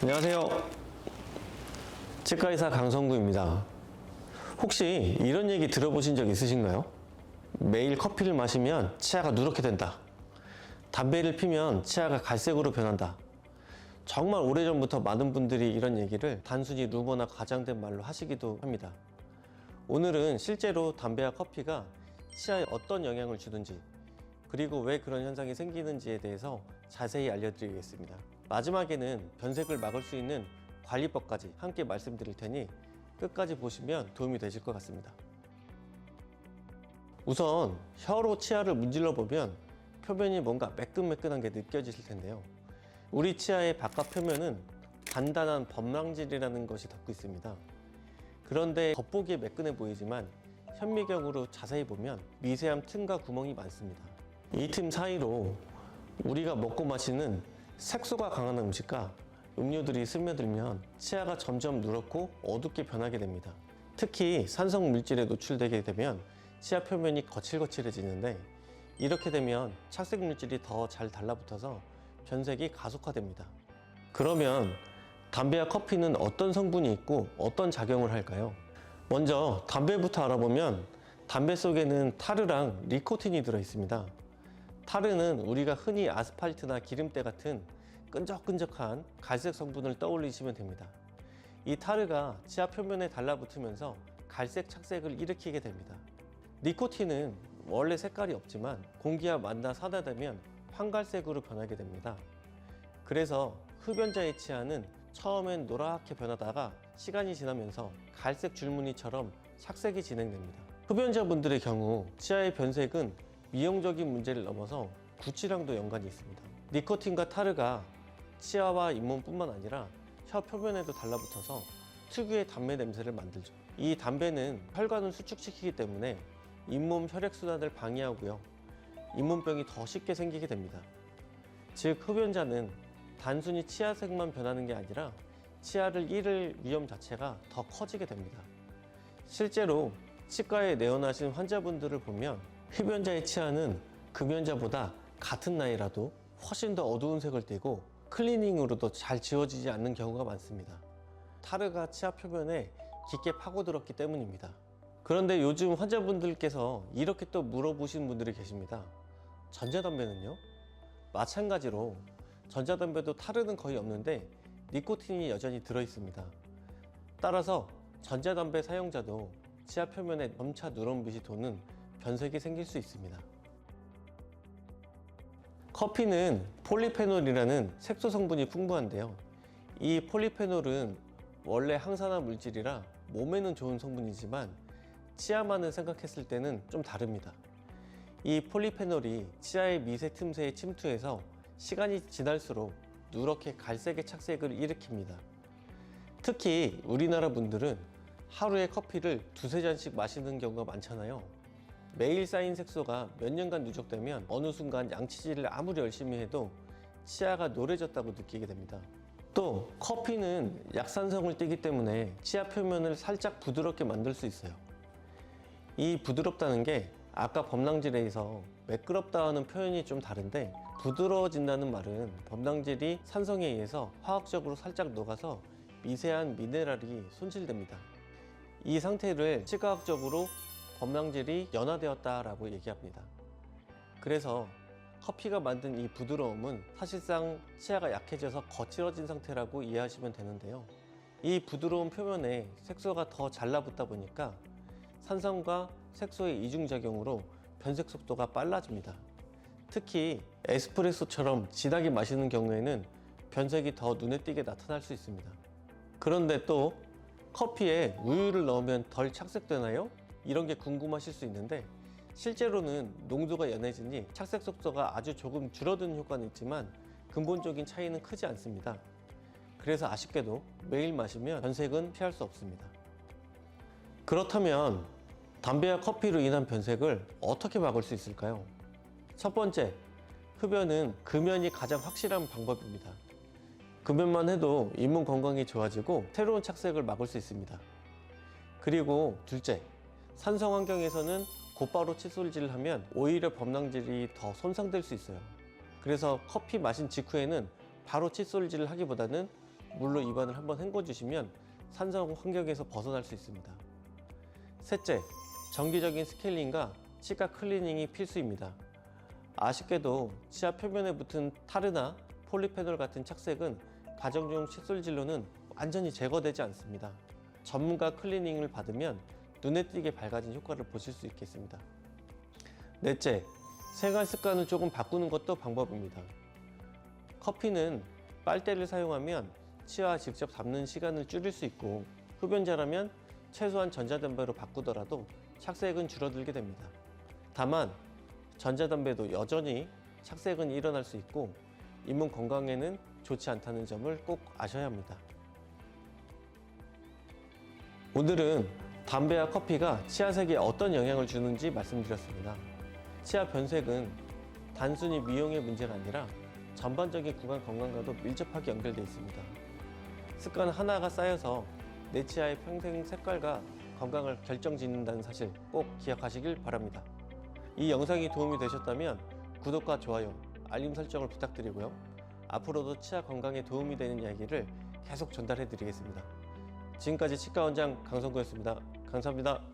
안녕하세요. 치과의사 강성구입니다. 혹시 이런 얘기 들어보신 적 있으신가요? 매일 커피를 마시면 치아가 누렇게 된다. 담배를 피면 치아가 갈색으로 변한다. 정말 오래전부터 많은 분들이 이런 얘기를 단순히 루머나 과장된 말로 하시기도 합니다. 오늘은 실제로 담배와 커피가 치아에 어떤 영향을 주는지, 그리고 왜 그런 현상이 생기는지에 대해서 자세히 알려드리겠습니다. 마지막에는 변색을 막을 수 있는 관리법까지 함께 말씀드릴 테니 끝까지 보시면 도움이 되실 것 같습니다. 우선 혀로 치아를 문질러 보면 표면이 뭔가 매끈매끈한 게 느껴지실 텐데요. 우리 치아의 바깥 표면은 단단한 범랑질이라는 것이 덮고 있습니다. 그런데 겉보기에 매끈해 보이지만 현미경으로 자세히 보면 미세한 틈과 구멍이 많습니다. 이 틈 사이로 우리가 먹고 마시는 색소가 강한 음식과 음료들이 스며들면 치아가 점점 누렇고 어둡게 변하게 됩니다. 특히 산성 물질에 노출되게 되면 치아 표면이 거칠거칠해지는데, 이렇게 되면 착색 물질이 더 잘 달라붙어서 변색이 가속화됩니다. 그러면 담배와 커피는 어떤 성분이 있고 어떤 작용을 할까요? 먼저 담배부터 알아보면 담배 속에는 타르랑 니코틴이 들어있습니다. 타르는 우리가 흔히 아스팔트나 기름때 같은 끈적끈적한 갈색 성분을 떠올리시면 됩니다. 이 타르가 치아 표면에 달라붙으면서 갈색 착색을 일으키게 됩니다. 니코틴은 원래 색깔이 없지만 공기와 만나 산화되면 황갈색으로 변하게 됩니다. 그래서 흡연자의 치아는 처음엔 노랗게 변하다가 시간이 지나면서 갈색 줄무늬처럼 착색이 진행됩니다. 흡연자분들의 경우 치아의 변색은 미용적인 문제를 넘어서 구취랑도 연관이 있습니다. 니코틴과 타르가 치아와 잇몸뿐만 아니라 혀 표면에도 달라붙어서 특유의 담배 냄새를 만들죠. 이 담배는 혈관을 수축시키기 때문에 잇몸 혈액순환을 방해하고요, 잇몸병이 더 쉽게 생기게 됩니다. 즉, 흡연자는 단순히 치아색만 변하는 게 아니라 치아를 잃을 위험 자체가 더 커지게 됩니다. 실제로 치과에 내원하신 환자분들을 보면 흡연자의 치아는 금연자보다 같은 나이라도 훨씬 더 어두운 색을 띠고 클리닝으로도 잘 지워지지 않는 경우가 많습니다. 타르가 치아 표면에 깊게 파고들었기 때문입니다. 그런데 요즘 환자분들께서 이렇게 또 물어보시는 분들이 계십니다. 전자담배는요? 마찬가지로 전자담배도 타르는 거의 없는데 니코틴이 여전히 들어있습니다. 따라서 전자담배 사용자도 치아 표면에 점차 누런빛이 도는 변색이 생길 수 있습니다. 커피는 폴리페놀이라는 색소 성분이 풍부한데요. 이 폴리페놀은 원래 항산화 물질이라 몸에는 좋은 성분이지만 치아만을 생각했을 때는 좀 다릅니다. 이 폴리페놀이 치아의 미세 틈새에 침투해서 시간이 지날수록 누렇게 갈색의 착색을 일으킵니다. 특히 우리나라 분들은 하루에 커피를 두세 잔씩 마시는 경우가 많잖아요. 매일 쌓인 색소가 몇 년간 누적되면 어느 순간 양치질을 아무리 열심히 해도 치아가 노래졌다고 느끼게 됩니다. 또 커피는 약산성을 띠기 때문에 치아 표면을 살짝 부드럽게 만들 수 있어요. 이 부드럽다는 게 아까 범랑질에서 매끄럽다 하는 표현이 좀 다른데, 부드러워진다는 말은 범랑질이 산성에 의해서 화학적으로 살짝 녹아서 미세한 미네랄이 손실됩니다. 이 상태를 치과학적으로 범랑질이 연화되었다라고 얘기합니다. 그래서 커피가 만든 이 부드러움은 사실상 치아가 약해져서 거칠어진 상태라고 이해하시면 되는데요. 이 부드러운 표면에 색소가 더 잘라붙다 보니까 산성과 색소의 이중작용으로 변색 속도가 빨라집니다. 특히 에스프레소처럼 진하게 마시는 경우에는 변색이 더 눈에 띄게 나타날 수 있습니다. 그런데 또 커피에 우유를 넣으면 덜 착색되나요? 이런 게 궁금하실 수 있는데, 실제로는 농도가 연해지니 착색 속도가 아주 조금 줄어드는 효과는 있지만 근본적인 차이는 크지 않습니다. 그래서 아쉽게도 매일 마시면 변색은 피할 수 없습니다. 그렇다면 담배와 커피로 인한 변색을 어떻게 막을 수 있을까요? 첫 번째, 흡연은 금연이 가장 확실한 방법입니다. 금연만 해도 잇몸 건강이 좋아지고 새로운 착색을 막을 수 있습니다. 그리고 둘째, 산성 환경에서는 곧바로 칫솔질을 하면 오히려 범랑질이 더 손상될 수 있어요. 그래서 커피 마신 직후에는 바로 칫솔질을 하기보다는 물로 입안을 한번 헹궈주시면 산성 환경에서 벗어날 수 있습니다. 셋째, 정기적인 스케일링과 치과 클리닝이 필수입니다. 아쉽게도 치아 표면에 붙은 타르나 폴리페놀 같은 착색은 가정용 칫솔질로는 완전히 제거되지 않습니다. 전문가 클리닝을 받으면 눈에 띄게 밝아진 효과를 보실 수 있겠습니다. 넷째, 생활 습관을 조금 바꾸는 것도 방법입니다. 커피는 빨대를 사용하면 치아 직접 담는 시간을 줄일 수 있고, 흡연자라면 최소한 전자담배로 바꾸더라도 착색은 줄어들게 됩니다. 다만 전자담배도 여전히 착색은 일어날 수 있고 잇몸 건강에는 좋지 않다는 점을 꼭 아셔야 합니다. 오늘은 담배와 커피가 치아색에 어떤 영향을 주는지 말씀드렸습니다. 치아 변색은 단순히 미용의 문제가 아니라 전반적인 구강 건강과도 밀접하게 연결되어 있습니다. 습관 하나가 쌓여서 내 치아의 평생 색깔과 건강을 결정짓는다는 사실 꼭 기억하시길 바랍니다. 이 영상이 도움이 되셨다면 구독과 좋아요, 알림 설정을 부탁드리고요. 앞으로도 치아 건강에 도움이 되는 이야기를 계속 전달해 드리겠습니다. 지금까지 치과원장 강성구였습니다. 감사합니다.